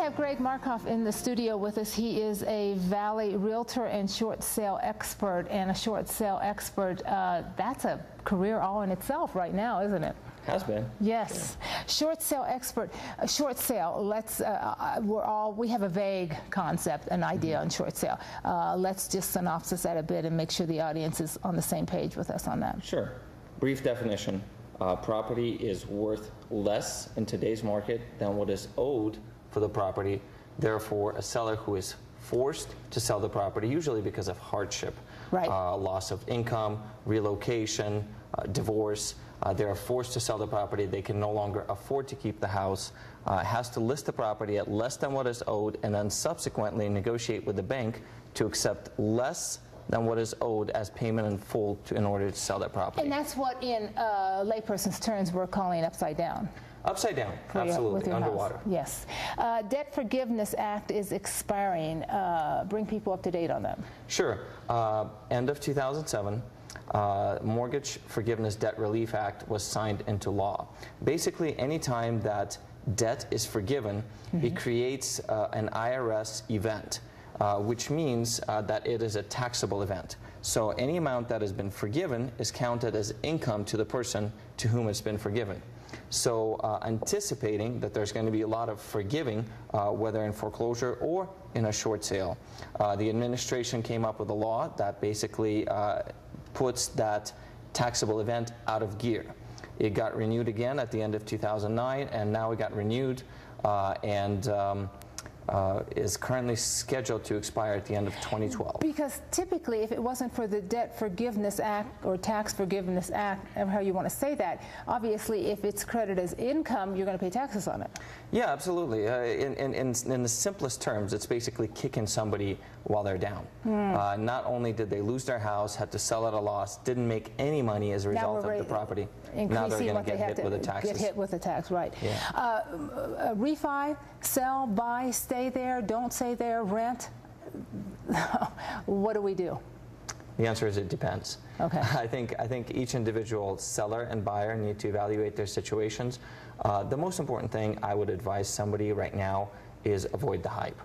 have Greg Markov in the studio with us. He is a Valley realtor and short sale expert. And a short sale expert, that's a career all in itself right now, isn't it? Has been. Yes. Yeah. Short sale expert. Short sale, let's, we have a vague concept, an idea on short sale. Let's just synopsis that a bit and make sure the audience is on the same page with us on that. Sure. Brief definition. Property is worth less in today's market than what is owed for the property. Therefore, a seller who is forced to sell the property, usually because of hardship, right. Loss of income, relocation, divorce, they are forced to sell the property. They can no longer afford to keep the house, has to list the property at less than what is owed, and then subsequently negotiate with the bank to accept less than what is owed as payment in full in order to sell that property. And that's what in layperson's terms we're calling upside down. Upside down, absolutely, underwater. House. Yes. Debt Forgiveness Act is expiring. Bring people up to date on that. Sure. End of 2007. Mortgage Forgiveness Debt Relief Act was signed into law. Basically, any time that debt is forgiven, it creates an IRS event, which means that it is a taxable event. So any amount that has been forgiven is counted as income to the person to whom it's been forgiven. So anticipating that there's going to be a lot of forgiving, whether in foreclosure or in a short sale, the administration came up with a law that basically puts that taxable event out of gear. It got renewed again at the end of 2009, and now it got renewed is currently scheduled to expire at the end of 2012. Because typically, if it wasn't for the Debt Forgiveness Act or Tax Forgiveness Act, however you want to say that, obviously if it's credited as income, you're going to pay taxes on it. Yeah, absolutely. In the simplest terms, it's basically kicking somebody while they're down. Not only did they lose their house, had to sell at a loss, didn't make any money as a result of the property. Now they're going to get hit with the taxes. Get hit with the tax, right. Yeah. Refi, sell, buy, stay there, don't stay there, rent. What do we do? The answer is it depends. Okay. I think each individual seller and buyer need to evaluate their situations. The most important thing I would advise somebody right now is avoid the hype.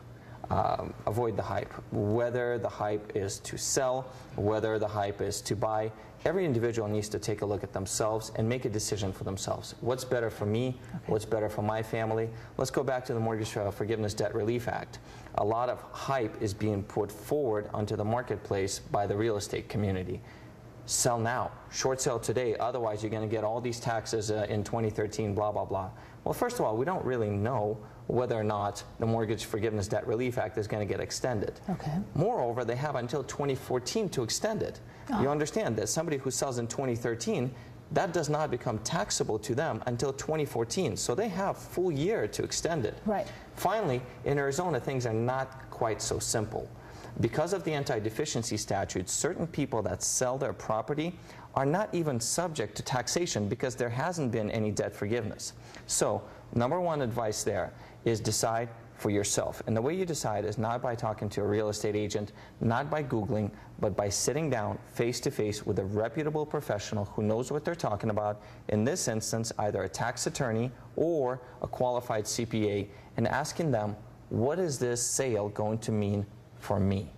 Avoid the hype. Whether the hype is to sell, whether the hype is to buy, every individual needs to take a look at themselves and make a decision for themselves. What's better for me? Okay. What's better for my family? Let's go back to the Mortgage Forgiveness Debt Relief Act. A lot of hype is being put forward onto the marketplace by the real estate community. Sell now, short sale today, otherwise you're going to get all these taxes in 2013, blah, blah, blah. Well, first of all, we don't really know whether or not the Mortgage Forgiveness Debt Relief Act is going to get extended. Okay. Moreover, they have until 2014 to extend it. You understand that somebody who sells in 2013, that does not become taxable to them until 2014. So they have full year to extend it. Right. Finally, in Arizona, things are not quite so simple. Because of the anti-deficiency statute, certain people that sell their property are not even subject to taxation because there hasn't been any debt forgiveness. So, number one advice there is decide for yourself. And the way you decide is not by talking to a real estate agent, not by Googling, but by sitting down face-to-face with a reputable professional who knows what they're talking about, in this instance, either a tax attorney or a qualified CPA, and asking them, what is this sale going to mean for me?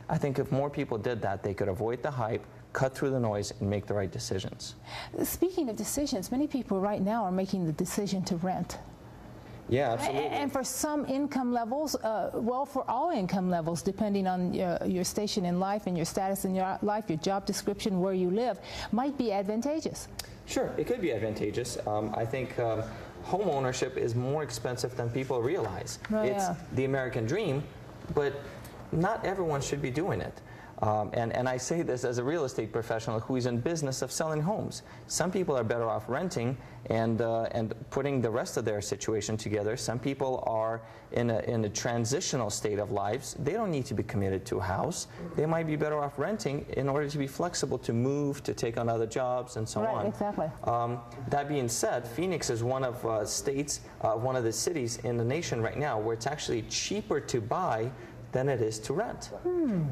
I think if more people did that, they could avoid the hype, cut through the noise, and make the right decisions. Speaking of decisions, many people right now are making the decision to rent. Yeah, absolutely. And for some income levels, well, for all income levels, depending on your station in life and your status in your life, your job description, where you live, might be advantageous. Sure, it could be advantageous. I think home ownership is more expensive than people realize. It's the American dream, but not everyone should be doing it. And I say this as a real estate professional who is in business of selling homes. Some people are better off renting and putting the rest of their situation together. Some people are in a transitional state of lives. They don't need to be committed to a house. They might be better off renting in order to be flexible to move, to take on other jobs, and so on. Right, exactly. That being said, Phoenix is one of states, one of the cities in the nation right now where it's actually cheaper to buy than it is to rent.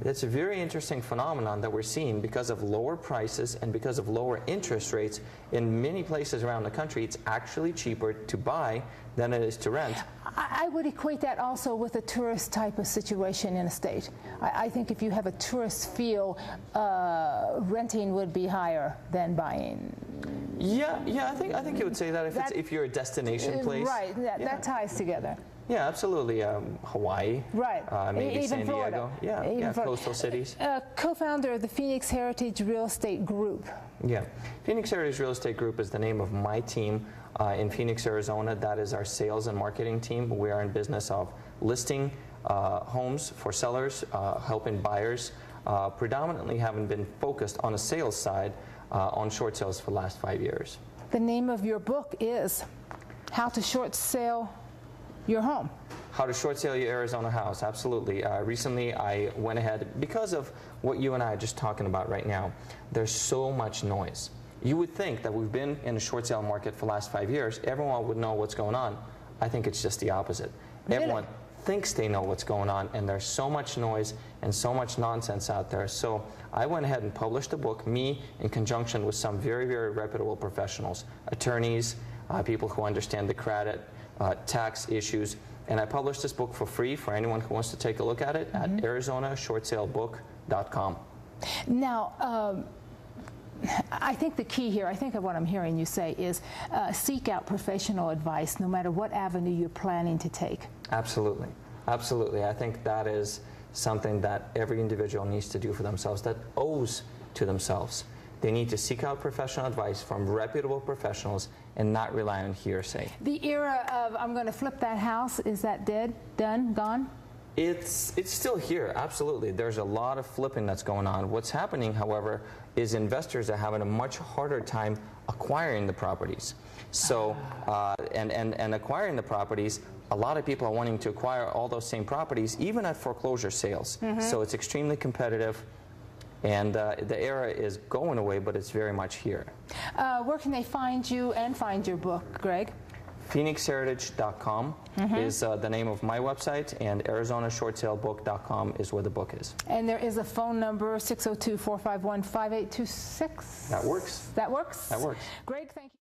It's a very interesting phenomenon that we're seeing because of lower prices and because of lower interest rates in many places around the country. It's actually cheaper to buy than it is to rent. I would equate that also with a tourist type of situation in a state. I think if you have a tourist feel, renting would be higher than buying. Yeah, I think you would say that if you're a destination place. Right, that ties together. Yeah, absolutely. Hawaii. Right. Maybe Even San Florida. Diego. Yeah, coastal cities. Co-founder of the Phoenix Heritage Real Estate Group. Yeah. Phoenix Heritage Real Estate Group is the name of my team in Phoenix, Arizona. That is our sales and marketing team. We are in business of listing homes for sellers, helping buyers, predominantly having been focused on the sales side on short sales for the last 5 years. The name of your book is How to Short Sale Your Home. How to short sale your Arizona house, absolutely. Recently I went ahead, because of what you and I are just talking about right now, there's so much noise. You would think that we've been in a short sale market for the last 5 years, everyone would know what's going on. I think it's just the opposite. Really? Everyone thinks they know what's going on, and there's so much noise and so much nonsense out there. So I went ahead and published a book, me in conjunction with some very, very reputable professionals, attorneys, people who understand the credit, tax issues, and I published this book for free for anyone who wants to take a look at it at ArizonaShortSaleBook.com. Now, I think the key here, I think of what I'm hearing you say, is seek out professional advice no matter what avenue you're planning to take. Absolutely. Absolutely. I think that is something that every individual needs to do for themselves, that owes to themselves. They need to seek out professional advice from reputable professionals and not rely on hearsay. The era of I'm going to flip that house, is that dead, done, gone? It's still here, absolutely. There's a lot of flipping that's going on. What's happening, however, is investors are having a much harder time acquiring the properties. So, and acquiring the properties, a lot of people are wanting to acquire all those same properties, even at foreclosure sales. So it's extremely competitive. And the era is going away, but it's very much here. Where can they find you and find your book, Greg? PhoenixHeritage.com is the name of my website, and ArizonaShortSaleBook.com is where the book is. And there is a phone number, 602-451-5826. That works. That works? That works. Greg, thank you.